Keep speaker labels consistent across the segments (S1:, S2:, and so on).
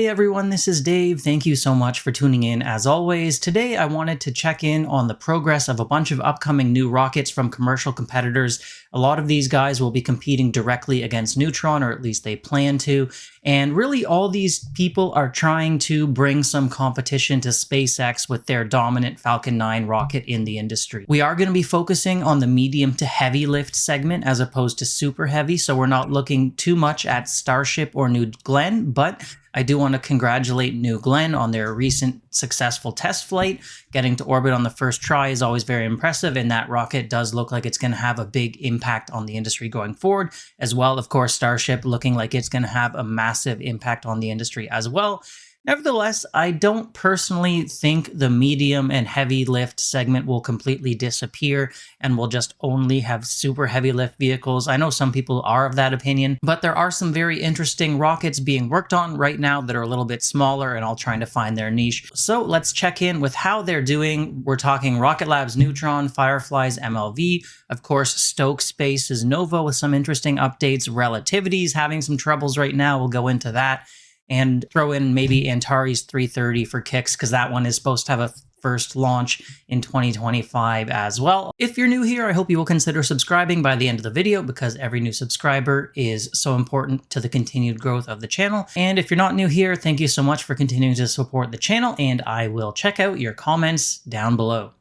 S1: Hey everyone, this is Dave. Thank you so much for tuning in as always. Today I wanted to check in on the progress of a bunch of upcoming new rockets from commercial competitors. A lot of these guys will be competing directly against Neutron, or at least they plan to. And really all these people are trying to bring some competition to SpaceX with their dominant Falcon 9 rocket in the industry. We are going to be focusing on the medium to heavy lift segment as opposed to super heavy, so we're not looking too much at Starship or New Glenn, but I do want to congratulate New Glenn on their recent successful test flight. Getting to orbit on the first try is always very impressive, and that rocket does look like it's going to have a big impact on the industry going forward. As well, of course, Starship looking like it's going to have a massive impact on the industry as well. Nevertheless, I don't personally think the medium and heavy lift segment will completely disappear and we'll just only have super heavy lift vehicles. I know some people are of that opinion, but there are some very interesting rockets being worked on right now that are a little bit smaller and all trying to find their niche. So let's check in with how they're doing. We're talking Rocket Lab's Neutron, Firefly's MLV, of course Stoke Space's Nova with some interesting updates, Relativity's having some troubles right now, we'll go into that. And throw in maybe Antares 330 for kicks, because that one is supposed to have a first launch in 2025 as well. If you're new here, I hope you will consider subscribing by the end of the video, because every new subscriber is so important to the continued growth of the channel. And if you're not new here, thank you so much for continuing to support the channel, and I will check out your comments down below.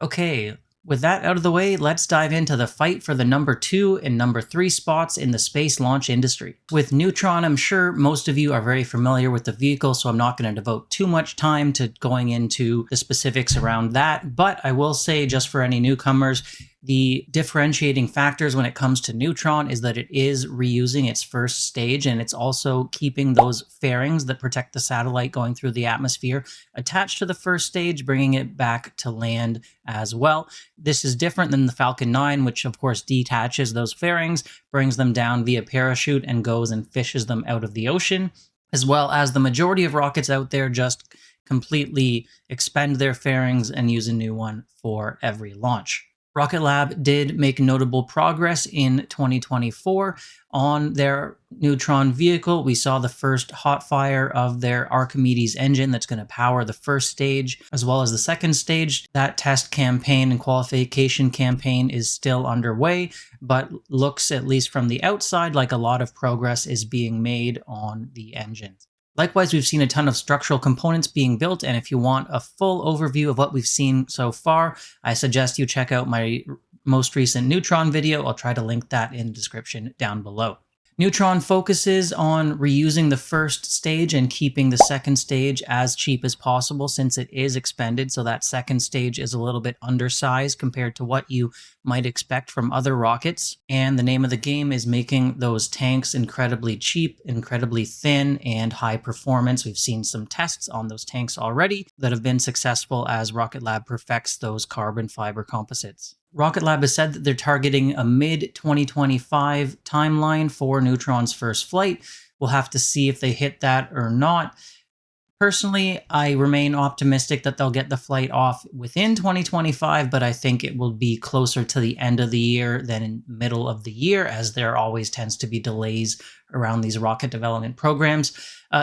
S1: Okay. With that out of the way, let's dive into the fight for the number 2 and number 3 spots in the space launch industry. With Neutron, I'm sure most of you are very familiar with the vehicle, so I'm not going to devote too much time to going into the specifics around that, but I will say, just for any newcomers, the differentiating factors when it comes to Neutron is that it is reusing its first stage, and it's also keeping those fairings that protect the satellite going through the atmosphere attached to the first stage, bringing it back to land as well. This is different than the Falcon 9, which of course detaches those fairings, brings them down via parachute, and goes and fishes them out of the ocean, as well as the majority of rockets out there just completely expend their fairings and use a new one for every launch. Rocket Lab did make notable progress in 2024 on their Neutron vehicle. We saw the first hot fire of their Archimedes engine that's going to power the first stage as well as the second stage. That test campaign and qualification campaign is still underway, but looks, at least from the outside, like a lot of progress is being made on the engines. Likewise, we've seen a ton of structural components being built, and if you want a full overview of what we've seen so far, I suggest you check out my most recent Neutron video. I'll try to link that in the description down below. Neutron focuses on reusing the first stage and keeping the second stage as cheap as possible, since it is expended, so that second stage is a little bit undersized compared to what you might expect from other rockets. And the name of the game is making those tanks incredibly cheap, incredibly thin, and high performance. We've seen some tests on those tanks already that have been successful as Rocket Lab perfects those carbon fiber composites. Rocket Lab has said that they're targeting a mid-2025 timeline for Neutron's first flight. We'll have to see if they hit that or not. Personally, I remain optimistic that they'll get the flight off within 2025, but I think it will be closer to the end of the year than in middle of the year, as there always tends to be delays around these rocket development programs.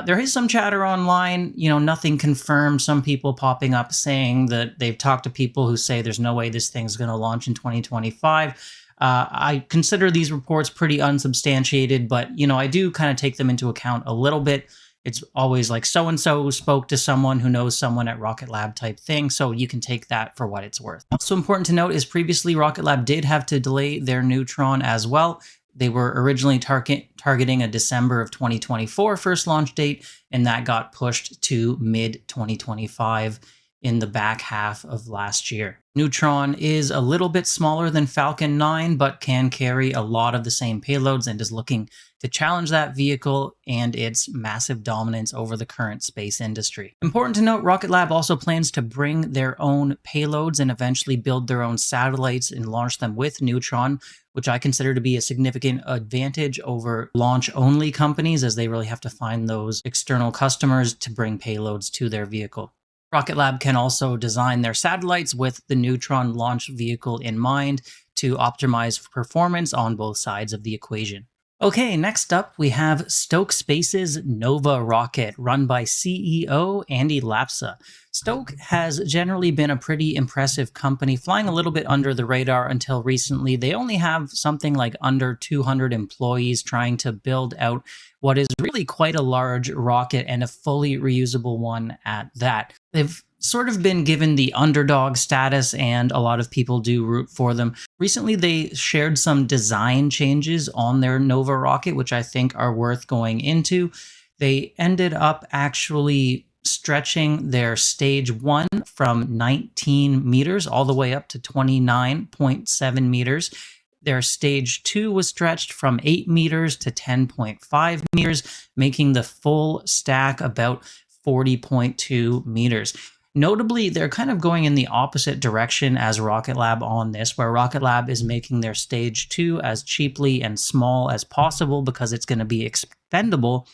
S1: There is some chatter online, nothing confirmed. Some people popping up saying that they've talked to people who say there's no way this thing's going to launch in 2025. I consider these reports pretty unsubstantiated, but, I do kind of take them into account a little bit. It's always like so-and-so spoke to someone who knows someone at Rocket Lab type thing, so you can take that for what it's worth. Also important to note is previously Rocket Lab did have to delay their Neutron as well. They were originally targeting a December of 2024 first launch date, and that got pushed to mid-2025 in the back half of last year. Neutron is a little bit smaller than Falcon 9, but can carry a lot of the same payloads and is looking to challenge that vehicle and its massive dominance over the current space industry. Important to note, Rocket Lab also plans to bring their own payloads and eventually build their own satellites and launch them with Neutron, which I consider to be a significant advantage over launch-only companies, as they really have to find those external customers to bring payloads to their vehicle. Rocket Lab can also design their satellites with the Neutron launch vehicle in mind to optimize performance on both sides of the equation. Okay, next up we have Stoke Space's Nova rocket, run by CEO Andy Lapsa. Stoke has generally been a pretty impressive company, flying a little bit under the radar until recently. They only have something like under 200 employees trying to build out what is really quite a large rocket and a fully reusable one at that. They've sort of been given the underdog status, and a lot of people do root for them. Recently, they shared some design changes on their Nova rocket, which I think are worth going into. They ended up actually stretching their stage 1 from 19 meters all the way up to 29.7 meters. Their stage 2 was stretched from 8 meters to 10.5 meters, making the full stack about 40.2 meters. Notably, they're kind of going in the opposite direction as Rocket Lab on this, where Rocket Lab is making their stage 2 as cheaply and small as possible because it's going to be expendable.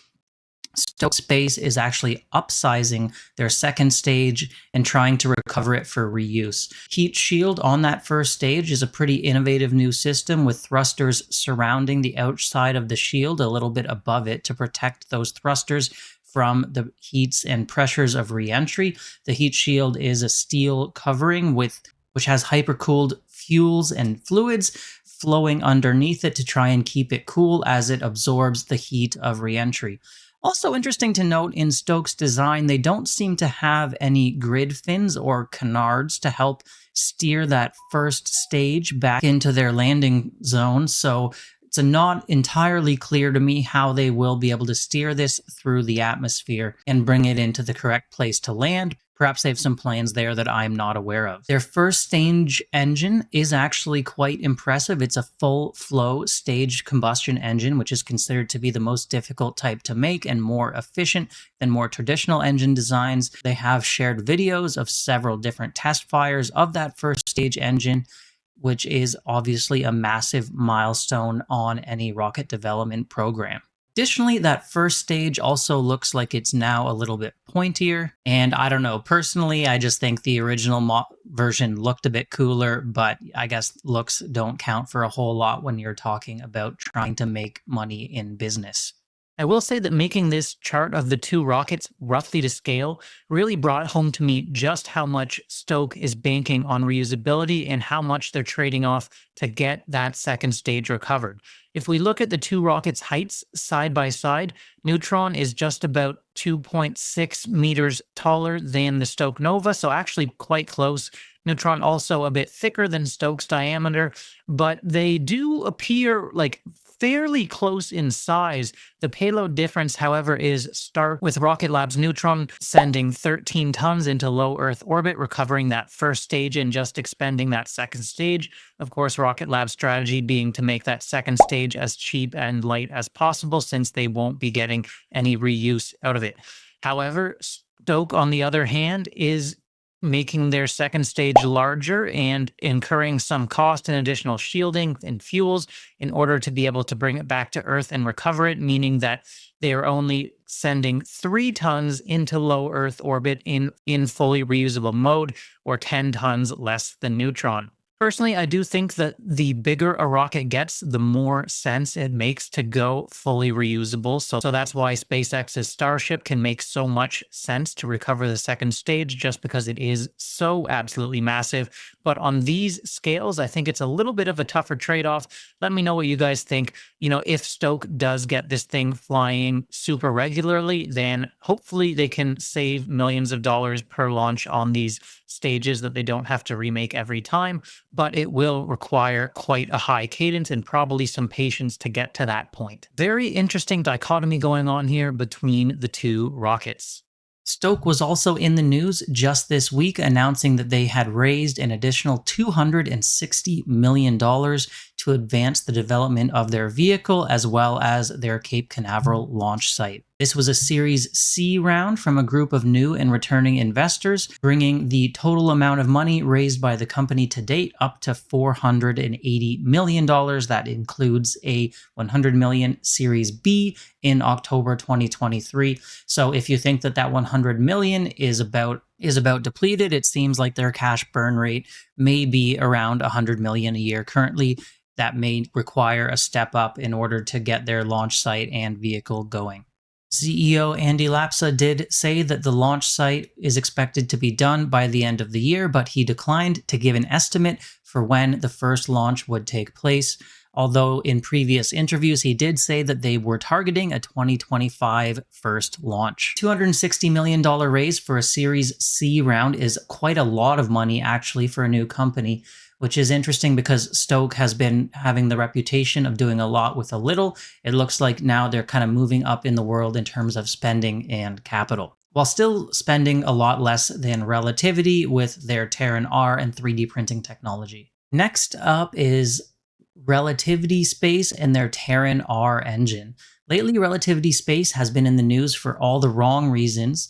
S1: Stoke Space is actually upsizing their second stage and trying to recover it for reuse. Heat Shield on that first stage is a pretty innovative new system with thrusters surrounding the outside of the shield a little bit above it to protect those thrusters from the heats and pressures of re-entry. The heat shield is a steel covering which has hypercooled fuels and fluids flowing underneath it to try and keep it cool as it absorbs the heat of re-entry. Also interesting to note, in Stoke's design, they don't seem to have any grid fins or canards to help steer that first stage back into their landing zone, so it's not entirely clear to me how they will be able to steer this through the atmosphere and bring it into the correct place to land. Perhaps they have some plans there that I'm not aware of. Their first stage engine is actually quite impressive. It's a full flow staged combustion engine, which is considered to be the most difficult type to make and more efficient than more traditional engine designs. They have shared videos of several different test fires of that first stage engine, which is obviously a massive milestone on any rocket development program. Additionally, that first stage also looks like it's now a little bit pointier, and I don't know, personally, I just think the original version looked a bit cooler, but I guess looks don't count for a whole lot when you're talking about trying to make money in business.
S2: I will say that making this chart of the two rockets roughly to scale really brought home to me just how much Stoke is banking on reusability and how much they're trading off to get that second stage recovered. If we look at the two rockets' heights side by side, Neutron is just about 2.6 meters taller than the Stoke Nova, so actually quite close. Neutron also a bit thicker than Stoke's diameter, but they do appear like fairly close in size. The payload difference, however, is stark, with Rocket Lab's Neutron sending 13 tons into low Earth orbit, recovering that first stage and just expending that second stage. Of course, Rocket Lab's strategy being to make that second stage as cheap and light as possible, since they won't be getting any reuse out of it. However, Stoke, on the other hand, is making their second stage larger and incurring some cost and additional shielding and fuels in order to be able to bring it back to Earth and recover it, meaning that they are only sending 3 tons into low Earth orbit in fully reusable mode, or 10 tons less than Neutron. Personally, I do think that the bigger a rocket gets, the more sense it makes to go fully reusable. So that's why SpaceX's Starship can make so much sense to recover the second stage, just because it is so absolutely massive. But on these scales, I think it's a little bit of a tougher trade-off. Let me know what you guys think. You know, if Stoke does get this thing flying super regularly, then hopefully they can save millions of dollars per launch on these stages that they don't have to remake every time, but it will require quite a high cadence and probably some patience to get to that point. Very interesting dichotomy going on here between the two rockets.
S1: Stoke was also in the news just this week, announcing that they had raised an additional $260 million to advance the development of their vehicle as well as their Cape Canaveral launch site. This was a Series C round from a group of new and returning investors, bringing the total amount of money raised by the company to date up to $480 million. That includes a $100 million Series B in October 2023. So if you think that $100 million is about depleted, it seems like their cash burn rate may be around $100 million a year currently. that may require a step up in order to get their launch site and vehicle going. CEO Andy Lapsa did say that the launch site is expected to be done by the end of the year, but he declined to give an estimate for when the first launch would take place. Although in previous interviews, he did say that they were targeting a 2025 first launch. $260 million raise for a Series C round is quite a lot of money actually for a new company, which is interesting because Stoke has been having the reputation of doing a lot with a little. It looks like now they're kind of moving up in the world in terms of spending and capital, while still spending a lot less than Relativity with their Terran-R and 3D printing technology. Next up is Relativity Space and their Terran-R engine. Lately, Relativity Space has been in the news for all the wrong reasons.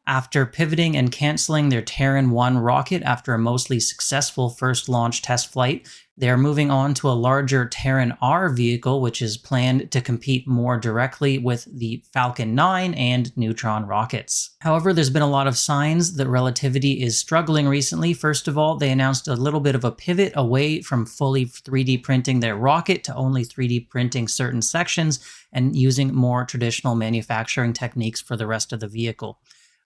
S1: After pivoting and canceling their Terran-1 rocket after a mostly successful first launch test flight, they are moving on to a larger Terran-R vehicle, which is planned to compete more directly with the Falcon 9 and Neutron rockets. However, there's been a lot of signs that Relativity is struggling recently. First of all, they announced a little bit of a pivot away from fully 3D printing their rocket to only 3D printing certain sections and using more traditional manufacturing techniques for the rest of the vehicle.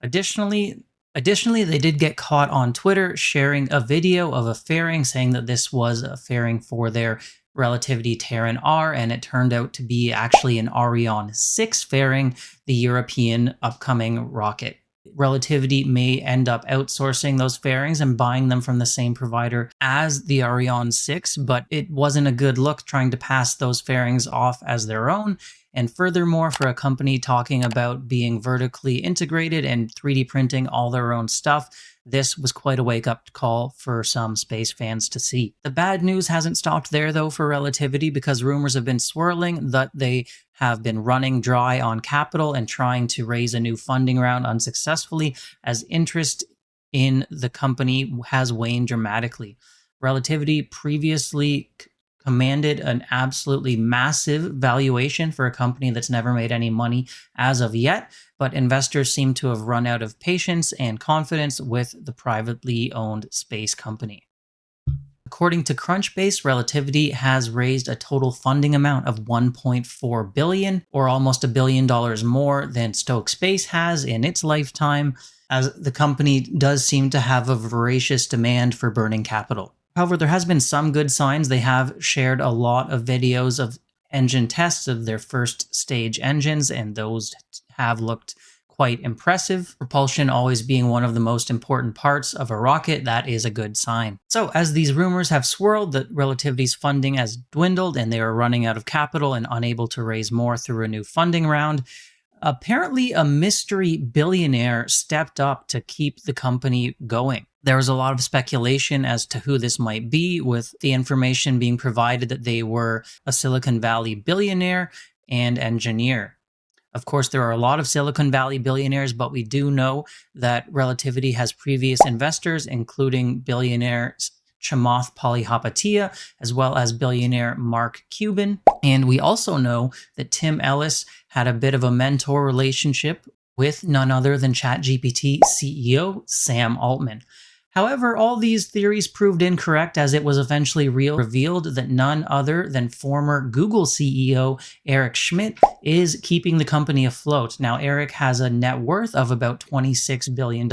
S1: Additionally, they did get caught on Twitter sharing a video of a fairing saying that this was a fairing for their Relativity Terran-R, and it turned out to be actually an Ariane 6 fairing, the European upcoming rocket. Relativity may end up outsourcing those fairings and buying them from the same provider as the Ariane 6, but it wasn't a good look trying to pass those fairings off as their own. And furthermore, for a company talking about being vertically integrated and 3D printing all their own stuff, this was quite a wake-up call for some space fans to see. The bad news hasn't stopped there, though, for Relativity, because rumors have been swirling that they have been running dry on capital and trying to raise a new funding round unsuccessfully, as interest in the company has waned dramatically. Relativity previously commanded an absolutely massive valuation for a company that's never made any money as of yet, but investors seem to have run out of patience and confidence with the privately owned space company. According to Crunchbase, Relativity has raised a total funding amount of $1.4 billion, or almost $1 billion more than Stoke Space has in its lifetime, as the company does seem to have a voracious demand for burning capital. However, there has been some good signs. They have shared a lot of videos of engine tests of their first stage engines, and those have looked quite impressive. Propulsion always being one of the most important parts of a rocket, that is a good sign. So as these rumors have swirled that Relativity's funding has dwindled and they are running out of capital and unable to raise more through a new funding round, apparently a mystery billionaire stepped up to keep the company going. There was a lot of speculation as to who this might be, with the information being provided that they were a Silicon Valley billionaire and engineer. Of course, there are a lot of Silicon Valley billionaires, but we do know that Relativity has previous investors, including billionaire Chamath Palihapitiya, as well as billionaire Mark Cuban. And we also know that Tim Ellis had a bit of a mentor relationship with none other than ChatGPT CEO Sam Altman. However, all these theories proved incorrect, as it was eventually revealed that none other than former Google CEO Eric Schmidt is keeping the company afloat. Now, Eric has a net worth of about $26 billion,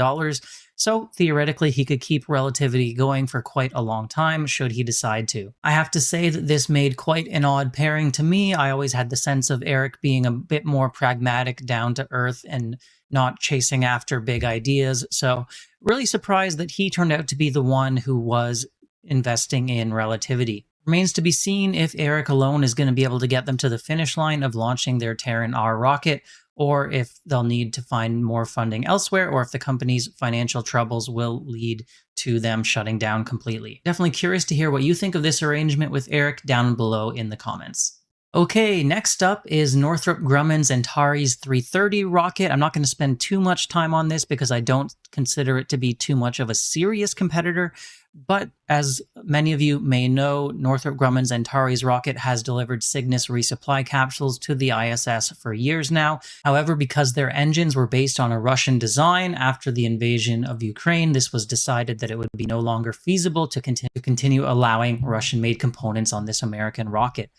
S1: so theoretically he could keep Relativity going for quite a long time should he decide to. I have to say that this made quite an odd pairing to me. I always had the sense of Eric being a bit more pragmatic, down to earth, and not chasing after big ideas, so really surprised that he turned out to be the one who was investing in Relativity. Remains to be seen if Eric alone is going to be able to get them to the finish line of launching their Terran-R rocket, or if they'll need to find more funding elsewhere, or if the company's financial troubles will lead to them shutting down completely. Definitely curious to hear what you think of this arrangement with Eric down below in the comments. Okay, next up is Northrop Grumman's Antares 330 rocket. I'm not going to spend too much time on this because I don't consider it to be too much of a serious competitor. But as many of you may know, Northrop Grumman's Antares rocket has delivered Cygnus resupply capsules to the ISS for years now. However, because their engines were based on a Russian design after the invasion of Ukraine, this was decided that it would be no longer feasible to continue allowing Russian-made components on this American rocket.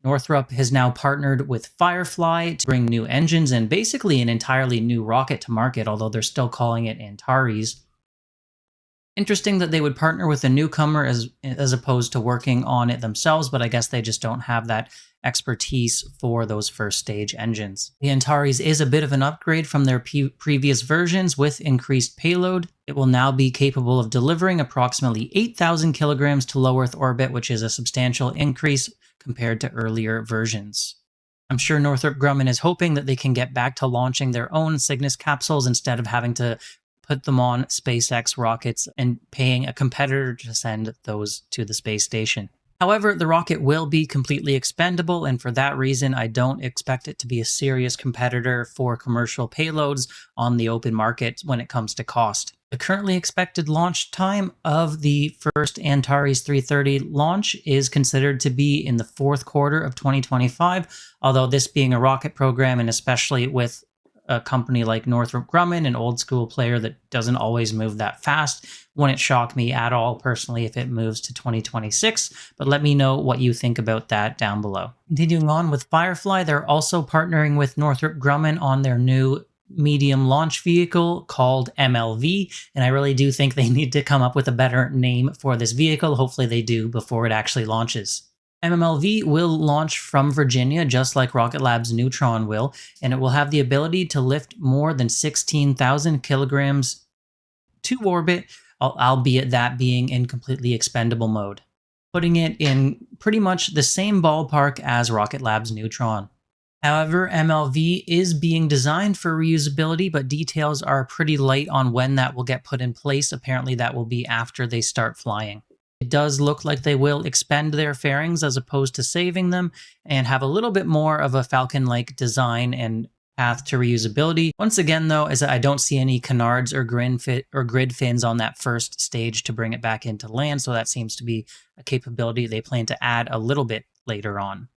S1: Northrop has now partnered with Firefly to bring new engines and basically an entirely new rocket to market, although they're still calling it Antares. Interesting that they would partner with a newcomer as opposed to working on it themselves, but I guess they just don't have that expertise for those first stage engines. The Antares is a bit of an upgrade from their previous versions with increased payload. It will now be capable of delivering approximately 8,000 kilograms to low Earth orbit, which is a substantial increase compared to earlier versions. I'm sure Northrop Grumman is hoping that they can get back to launching their own Cygnus capsules instead of having to put them on SpaceX rockets and paying a competitor to send those to the space station. However, the rocket will be completely expendable, and for that reason, I don't expect it to be a serious competitor for commercial payloads on the open market when it comes to cost. The currently expected launch time of the first Antares 330 launch is considered to be in the fourth quarter of 2025, although this being a rocket program, and especially with a company like Northrop Grumman, an old school player that doesn't always move that fast, wouldn't shock me at all personally if it moves to 2026, but let me know what you think about that down below. Continuing on with Firefly, they're also partnering with Northrop Grumman on their new medium launch vehicle called MLV, and I really do think they need to come up with a better name for this vehicle. Hopefully they do before it actually launches. MLV will launch from Virginia just like Rocket Lab's Neutron will, and it will have the ability to lift more than 16,000 kilograms to orbit, albeit that being in completely expendable mode, putting it in pretty much the same ballpark as Rocket Lab's Neutron. However, MLV is being designed for reusability, but details are pretty light on when that will get put in place. Apparently that will be after they start flying. It does look like they will expend their fairings as opposed to saving them and have a little bit more of a Falcon-like design and path to reusability. Once again, though, as I don't see any canards or grid fins on that first stage to bring it back into land, so that seems to be a capability they plan to add a little bit later on.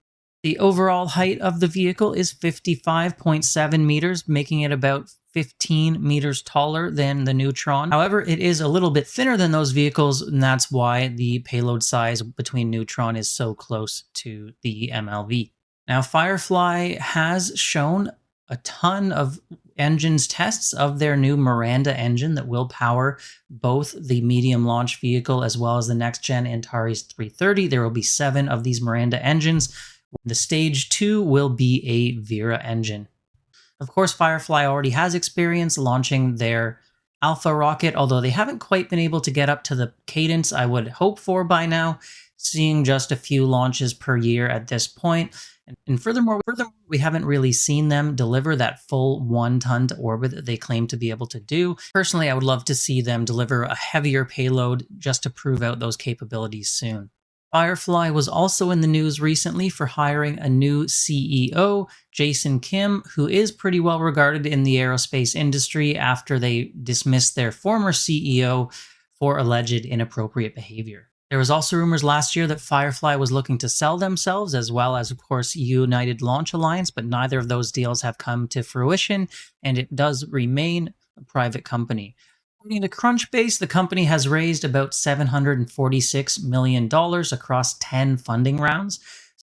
S1: The overall height of the vehicle is 55.7 meters, making it about 15 meters taller than the Neutron. However, it is a little bit thinner than those vehicles, and that's why the payload size between Neutron is so close to the MLV. Now, Firefly has shown a ton of engines tests of their new Miranda engine that will power both the medium launch vehicle as well as the next-gen Antares 330. There will be 7 of these Miranda engines. The stage 2 will be a Vera engine. Of course, Firefly already has experience launching their Alpha rocket, although they haven't quite been able to get up to the cadence I would hope for by now, seeing just a few launches per year at this point. And furthermore, we haven't really seen them deliver that full 1-ton to orbit that they claim to be able to do. Personally, I would love to see them deliver a heavier payload just to prove out those capabilities soon. Firefly was also in the news recently for hiring a new CEO, Jason Kim, who is pretty well regarded in the aerospace industry after they dismissed their former CEO for alleged inappropriate behavior. There was also rumors last year that Firefly was looking to sell themselves, as well as, of course, United Launch Alliance, but neither of those deals have come to fruition, and it does remain a private company. According to Crunchbase, the company has raised about $746 million across 10 funding rounds.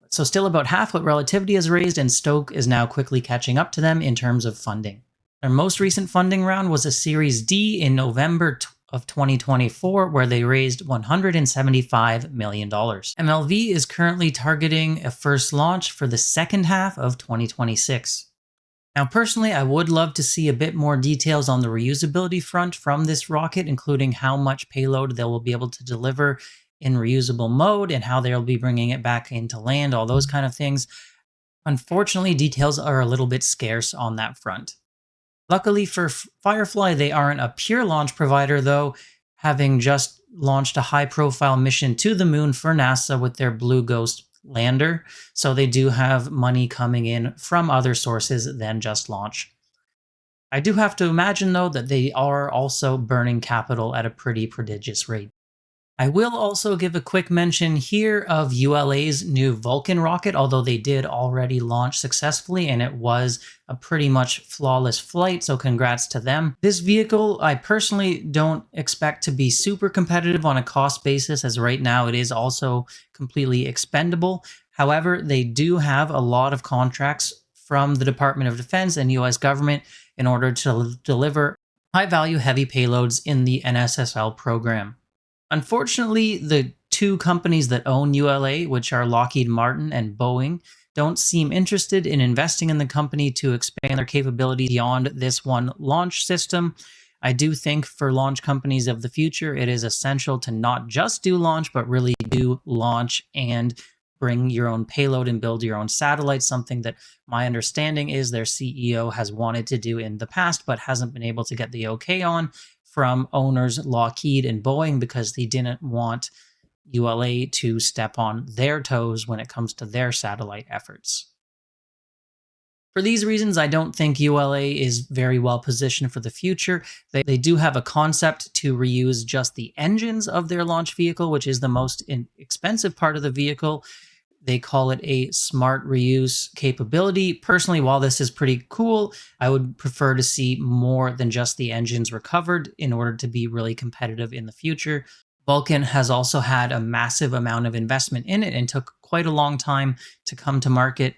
S1: So still about half what Relativity has raised, and Stoke is now quickly catching up to them in terms of funding. Their most recent funding round was a Series D in November of 2024, where they raised $175 million. MLV is currently targeting a first launch for the second half of 2026. Now, personally, I would love to see a bit more details on the reusability front from this rocket, including how much payload they will be able to deliver in reusable mode and how they'll be bringing it back into land, all those kind of things. Unfortunately, details are a little bit scarce on that front. Luckily for Firefly, they aren't a pure launch provider, though, having just launched a high-profile mission to the moon for NASA with their Blue Ghost lander. So they do have money coming in from other sources than just launch. I do have to imagine, though, that they are also burning capital at a pretty prodigious rate. I will also give a quick mention here of ULA's new Vulcan rocket, although they did already launch successfully and it was a pretty much flawless flight, so congrats to them. This vehicle, I personally don't expect to be super competitive on a cost basis, as right now it is also completely expendable. However, they do have a lot of contracts from the Department of Defense and US government in order to deliver high-value heavy payloads in the NSSL program. Unfortunately, the two companies that own ULA, which are Lockheed Martin and Boeing, don't seem interested in investing in the company to expand their capability beyond this one launch system. I do think for launch companies of the future, it is essential to not just do launch, but really do launch and bring your own payload and build your own satellites, something that my understanding is their CEO has wanted to do in the past, but hasn't been able to get the okay on from owners Lockheed and Boeing because they didn't want ULA to step on their toes when it comes to their satellite efforts. For these reasons, I don't think ULA is very well positioned for the future. They do have a concept to reuse just the engines of their launch vehicle, which is the most expensive part of the vehicle. They call it a smart reuse capability. Personally, while this is pretty cool, I would prefer to see more than just the engines recovered in order to be really competitive in the future. Vulcan has also had a massive amount of investment in it and took quite a long time to come to market.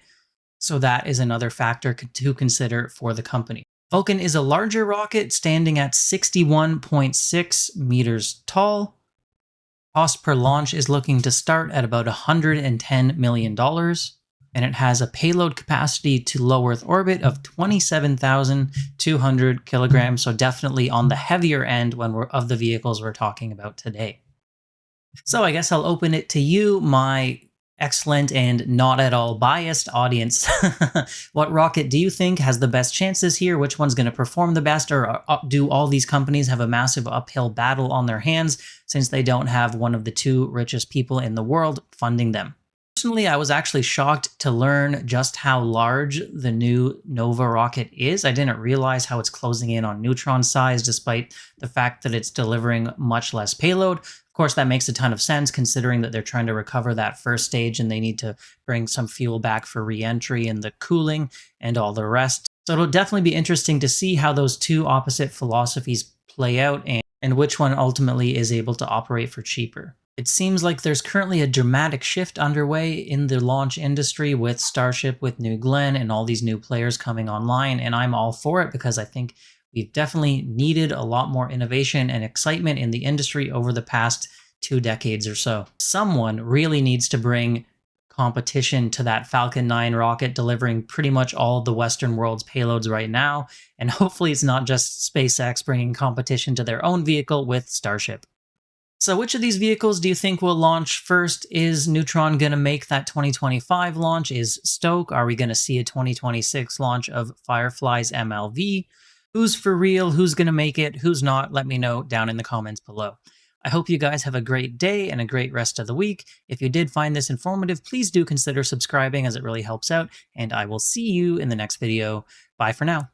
S1: So that is another factor to consider for the company. Vulcan is a larger rocket standing at 61.6 meters tall. Cost per launch is looking to start at about $110 million, and it has a payload capacity to low Earth orbit of 27,200 kilograms, so definitely on the heavier end of the vehicles we're talking about today. So I guess I'll open it to you, my excellent and not at all biased audience. What rocket do you think has the best chances here? Which one's going to perform the best? Or do all these companies have a massive uphill battle on their hands since they don't have one of the two richest people in the world funding them? Personally, I was actually shocked to learn just how large the new Nova rocket is. I didn't realize how it's closing in on Neutron size, despite the fact that it's delivering much less payload. Of course, that makes a ton of sense considering that they're trying to recover that first stage and they need to bring some fuel back for re-entry and the cooling and all the rest. So it'll definitely be interesting to see how those two opposite philosophies play out and which one ultimately is able to operate for cheaper. It seems like there's currently a dramatic shift underway in the launch industry with Starship, with New Glenn, and all these new players coming online, and I'm all for it because I think we've definitely needed a lot more innovation and excitement in the industry over the past 2 decades or so. Someone really needs to bring competition to that Falcon 9 rocket, delivering pretty much all of the Western world's payloads right now, and hopefully it's not just SpaceX bringing competition to their own vehicle with Starship. So which of these vehicles do you think will launch first? Is Neutron going to make that 2025 launch? Is Stoke? Are we going to see a 2026 launch of Firefly's MLV? Who's for real? Who's going to make it? Who's not? Let me know down in the comments below. I hope you guys have a great day and a great rest of the week. If you did find this informative, please do consider subscribing as it really helps out, and I will see you in the next video. Bye for now.